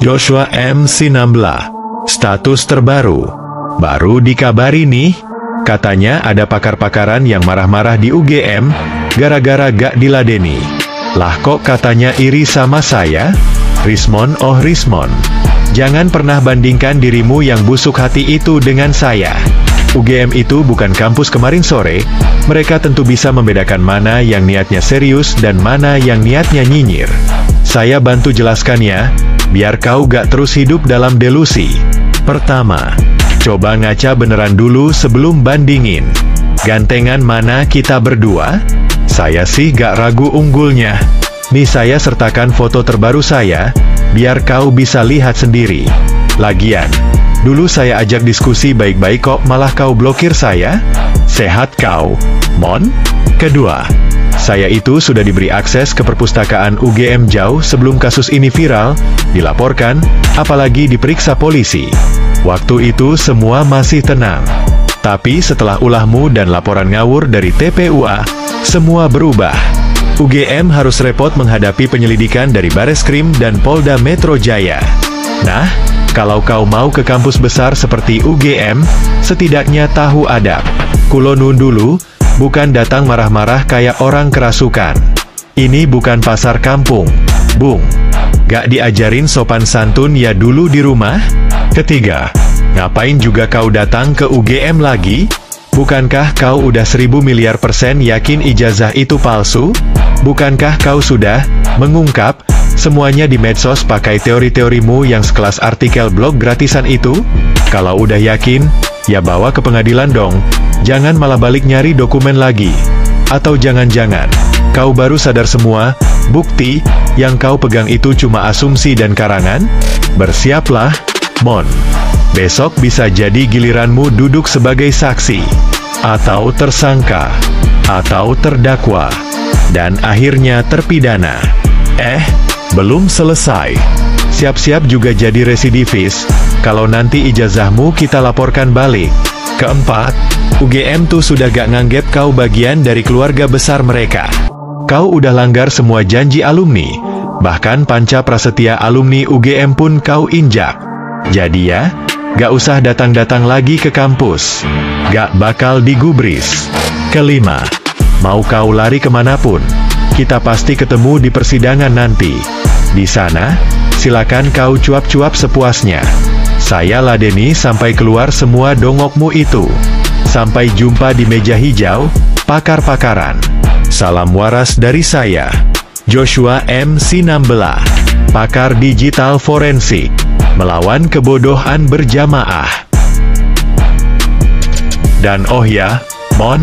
Joshua M. Sinambela. Status terbaru. Baru dikabari nih, katanya ada pakar-pakaran yang marah-marah di UGM, gara-gara gak diladeni. Lah kok katanya iri sama saya? Rismon, oh Rismon. Jangan pernah bandingkan dirimu yang busuk hati itu dengan saya. UGM itu bukan kampus kemarin sore, mereka tentu bisa membedakan mana yang niatnya serius dan mana yang niatnya nyinyir. Saya bantu jelaskan ya, biar kau gak terus hidup dalam delusi. Pertama, coba ngaca beneran dulu sebelum bandingin. Gantengan mana kita berdua? Saya sih gak ragu unggulnya. Nih saya sertakan foto terbaru saya, biar kau bisa lihat sendiri. Lagian, dulu saya ajak diskusi baik-baik kok malah kau blokir saya? Sehat kau, Mon? Kedua, saya itu sudah diberi akses ke perpustakaan UGM jauh sebelum kasus ini viral, dilaporkan, apalagi diperiksa polisi. Waktu itu semua masih tenang. Tapi setelah ulahmu dan laporan ngawur dari TPUA, semua berubah. UGM harus repot menghadapi penyelidikan dari Bareskrim dan Polda Metro Jaya. Nah, kalau kau mau ke kampus besar seperti UGM, setidaknya tahu adab. Kulo nun dulu, bukan datang marah-marah kayak orang kerasukan. Ini bukan pasar kampung, Bung. Gak diajarin sopan santun ya dulu di rumah? Ketiga, ngapain juga kau datang ke UGM lagi? Bukankah kau udah 1000 miliar % yakin ijazah itu palsu? Bukankah kau sudah mengungkap semuanya di medsos pakai teori-teorimu yang sekelas artikel blog gratisan itu? Kalau udah yakin, ya bawa ke pengadilan dong. Jangan malah balik nyari dokumen lagi. Atau jangan-jangan, kau baru sadar semua, bukti yang kau pegang itu cuma asumsi dan karangan? Bersiaplah, Mon. Besok bisa jadi giliranmu duduk sebagai saksi, atau tersangka, atau terdakwa, dan akhirnya terpidana. Belum selesai. Siap-siap juga jadi residivis, kalau nanti ijazahmu kita laporkan balik. Keempat, UGM tuh sudah gak nganggep kau bagian dari keluarga besar mereka. Kau udah langgar semua janji alumni, bahkan panca prasetya alumni UGM pun kau injak. Jadi ya, gak usah datang-datang lagi ke kampus. Gak bakal digubris. Kelima, mau kau lari kemanapun, kita pasti ketemu di persidangan nanti. Di sana, silakan kau cuap-cuap sepuasnya. Saya ladeni sampai keluar semua dongokmu itu. Sampai jumpa di meja hijau, pakar-pakaran. Salam waras dari saya, Joshua M. Sinambela, pakar digital forensik, melawan kebodohan berjamaah. Dan oh ya, Mon,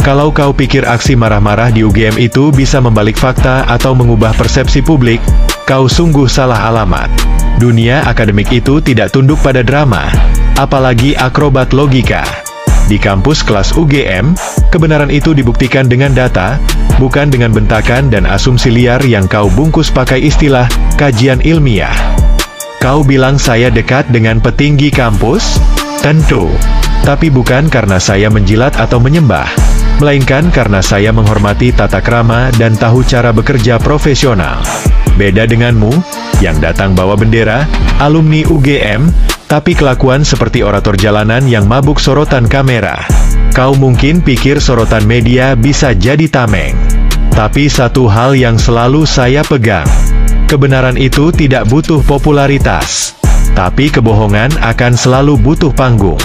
kalau kau pikir aksi marah-marah di UGM itu bisa membalik fakta atau mengubah persepsi publik, kau sungguh salah alamat. Dunia akademik itu tidak tunduk pada drama, apalagi akrobat logika. Di kampus kelas UGM, kebenaran itu dibuktikan dengan data, bukan dengan bentakan dan asumsi liar yang kau bungkus pakai istilah kajian ilmiah. Kau bilang saya dekat dengan petinggi kampus? Tentu. Tapi bukan karena saya menjilat atau menyembah, melainkan karena saya menghormati tata krama dan tahu cara bekerja profesional. Beda denganmu, yang datang bawa bendera, alumni UGM, tapi kelakuan seperti orator jalanan yang mabuk sorotan kamera. Kau mungkin pikir sorotan media bisa jadi tameng. Tapi satu hal yang selalu saya pegang, kebenaran itu tidak butuh popularitas, tapi kebohongan akan selalu butuh panggung.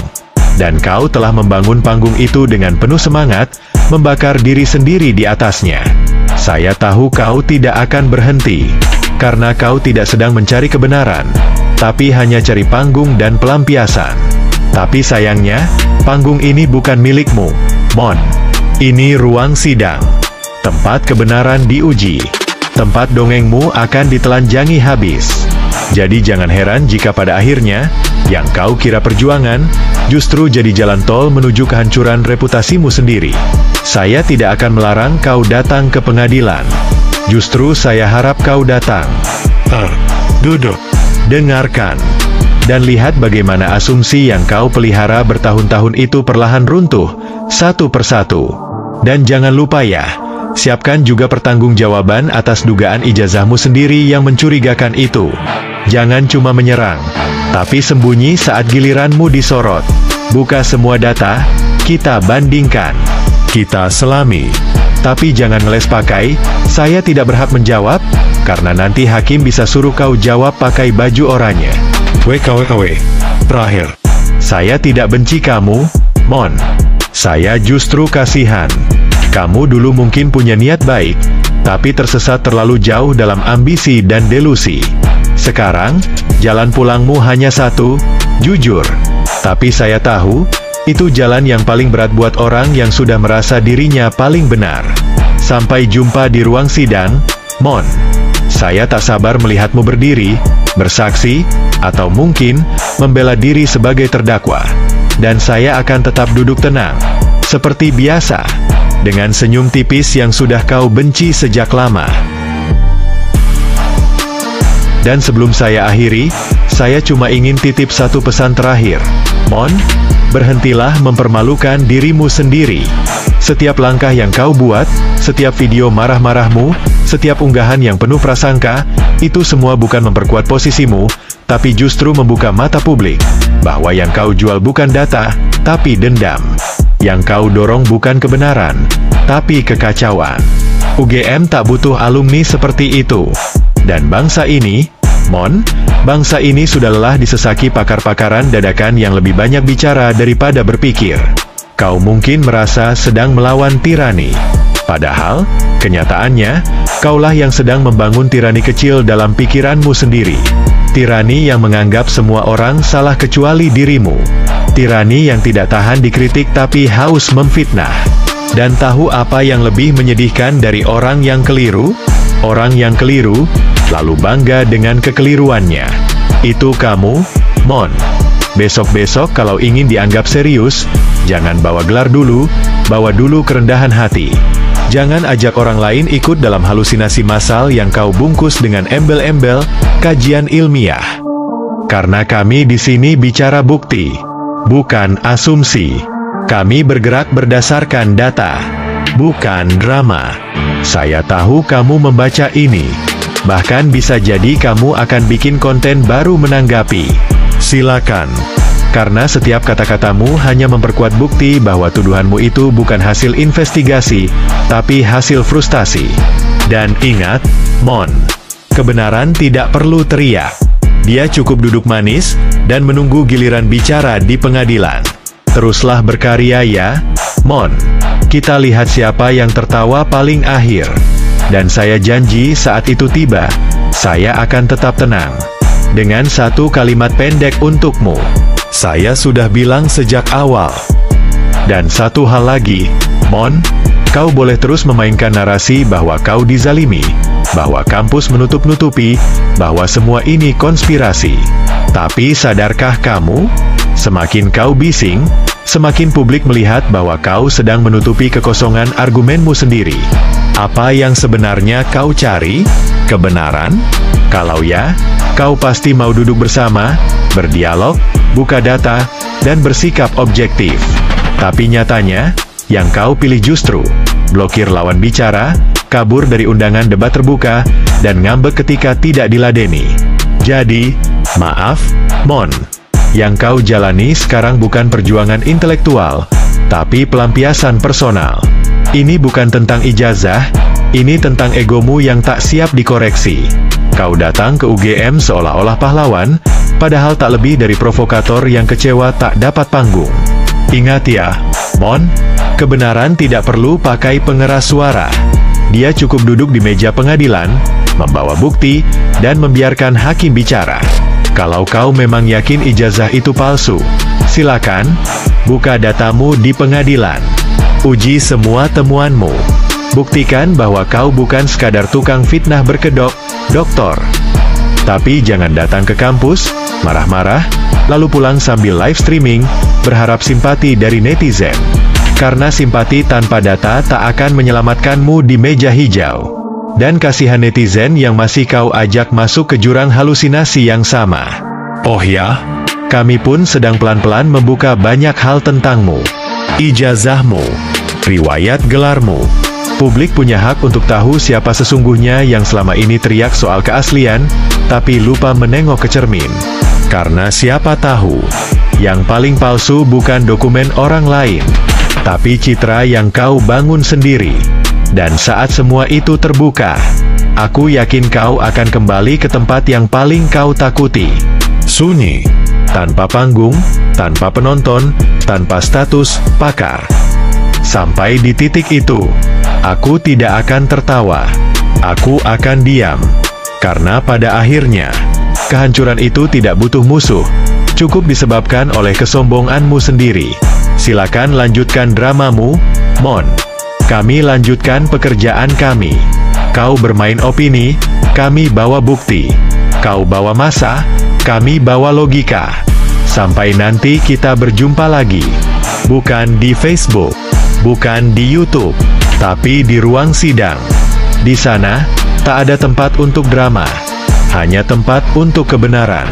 Dan kau telah membangun panggung itu dengan penuh semangat, membakar diri sendiri di atasnya. Saya tahu kau tidak akan berhenti, karena kau tidak sedang mencari kebenaran, tapi hanya cari panggung dan pelampiasan. Tapi sayangnya, panggung ini bukan milikmu, Mon. Ini ruang sidang, tempat kebenaran diuji, tempat dongengmu akan ditelanjangi habis. Jadi jangan heran jika pada akhirnya, yang kau kira perjuangan, justru jadi jalan tol menuju kehancuran reputasimu sendiri. Saya tidak akan melarang kau datang ke pengadilan. Justru saya harap kau datang. Duduk, dengarkan, dan lihat bagaimana asumsi yang kau pelihara bertahun-tahun itu perlahan runtuh, satu persatu. Dan jangan lupa ya, siapkan juga pertanggungjawaban atas dugaan ijazahmu sendiri yang mencurigakan itu. Jangan cuma menyerang, tapi sembunyi saat giliranmu disorot. Buka semua data, kita bandingkan, kita selami. Tapi jangan ngeles pakai, saya tidak berhak menjawab, karena nanti hakim bisa suruh kau jawab pakai baju oranye. WKWKW. Terakhir, saya tidak benci kamu, Mon. Saya justru kasihan. Kamu dulu mungkin punya niat baik, tapi tersesat terlalu jauh dalam ambisi dan delusi. Sekarang, jalan pulangmu hanya satu, jujur. Tapi saya tahu, itu jalan yang paling berat buat orang yang sudah merasa dirinya paling benar. Sampai jumpa di ruang sidang, Mon. Saya tak sabar melihatmu berdiri, bersaksi, atau mungkin membela diri sebagai terdakwa. Dan saya akan tetap duduk tenang, seperti biasa, dengan senyum tipis yang sudah kau benci sejak lama. Dan sebelum saya akhiri, saya cuma ingin titip satu pesan terakhir. Mon, berhentilah mempermalukan dirimu sendiri. Setiap langkah yang kau buat, setiap video marah-marahmu, setiap unggahan yang penuh prasangka, itu semua bukan memperkuat posisimu, tapi justru membuka mata publik, bahwa yang kau jual bukan data, tapi dendam. Yang kau dorong bukan kebenaran, tapi kekacauan. UGM tak butuh alumni seperti itu. Dan bangsa ini, Mon, bangsa ini sudah lelah disesaki pakar-pakaran dadakan yang lebih banyak bicara daripada berpikir. Kau mungkin merasa sedang melawan tirani. Padahal, kenyataannya, kaulah yang sedang membangun tirani kecil dalam pikiranmu sendiri. Tirani yang menganggap semua orang salah kecuali dirimu. Tirani yang tidak tahan dikritik tapi haus memfitnah. Dan tahu apa yang lebih menyedihkan dari orang yang keliru? Orang yang keliru, lalu bangga dengan kekeliruannya. Itu kamu, Mon. Besok-besok kalau ingin dianggap serius, jangan bawa gelar dulu, bawa dulu kerendahan hati. Jangan ajak orang lain ikut dalam halusinasi massal yang kau bungkus dengan embel-embel kajian ilmiah. Karena kami di sini bicara bukti, bukan asumsi. Kami bergerak berdasarkan data, bukan drama. Saya tahu kamu membaca ini. Bahkan bisa jadi kamu akan bikin konten baru menanggapi. Silakan. Karena setiap kata-katamu hanya memperkuat bukti bahwa tuduhanmu itu bukan hasil investigasi, tapi hasil frustasi. Dan ingat, Mon, kebenaran tidak perlu teriak. Dia cukup duduk manis, dan menunggu giliran bicara di pengadilan. Teruslah berkarya ya, Mon. Kita lihat siapa yang tertawa paling akhir. Dan saya janji saat itu tiba, saya akan tetap tenang. Dengan satu kalimat pendek untukmu. Saya sudah bilang sejak awal. Dan satu hal lagi, Mon, kau boleh terus memainkan narasi bahwa kau dizalimi, bahwa kampus menutup-nutupi, bahwa semua ini konspirasi. Tapi sadarkah kamu? Semakin kau bising, semakin publik melihat bahwa kau sedang menutupi kekosongan argumenmu sendiri. Apa yang sebenarnya kau cari? Kebenaran? Kalau ya, kau pasti mau duduk bersama, berdialog, buka data, dan bersikap objektif. Tapi nyatanya, yang kau pilih justru blokir lawan bicara, kabur dari undangan debat terbuka, dan ngambek ketika tidak diladeni. Jadi, maaf, Mon. Yang kau jalani sekarang bukan perjuangan intelektual, tapi pelampiasan personal. Ini bukan tentang ijazah, ini tentang egomu yang tak siap dikoreksi. Kau datang ke UGM seolah-olah pahlawan, padahal tak lebih dari provokator yang kecewa tak dapat panggung. Ingat ya, Mon, kebenaran tidak perlu pakai pengeras suara. Dia cukup duduk di meja pengadilan, membawa bukti, dan membiarkan hakim bicara. Kalau kau memang yakin ijazah itu palsu, silakan, buka datamu di pengadilan. Uji semua temuanmu. Buktikan bahwa kau bukan sekadar tukang fitnah berkedok, doktor. Tapi jangan datang ke kampus, marah-marah, lalu pulang sambil live streaming, berharap simpati dari netizen. Karena simpati tanpa data tak akan menyelamatkanmu di meja hijau. Dan kasihan netizen yang masih kau ajak masuk ke jurang halusinasi yang sama. Oh ya, kami pun sedang pelan-pelan membuka banyak hal tentangmu. Ijazahmu, riwayat gelarmu. Publik punya hak untuk tahu siapa sesungguhnya yang selama ini teriak soal keaslian, tapi lupa menengok ke cermin. Karena siapa tahu, yang paling palsu bukan dokumen orang lain, tapi citra yang kau bangun sendiri. Dan saat semua itu terbuka, aku yakin kau akan kembali ke tempat yang paling kau takuti. Sunyi, tanpa panggung, tanpa penonton, tanpa status pakar. Sampai di titik itu, aku tidak akan tertawa. Aku akan diam. Karena pada akhirnya, kehancuran itu tidak butuh musuh. Cukup disebabkan oleh kesombonganmu sendiri. Silakan lanjutkan dramamu, Mon. Kami lanjutkan pekerjaan kami. Kau bermain opini, kami bawa bukti. Kau bawa masa, kami bawa logika. Sampai nanti kita berjumpa lagi. Bukan di Facebook, bukan di YouTube, tapi di ruang sidang. Di sana, tak ada tempat untuk drama, hanya tempat untuk kebenaran.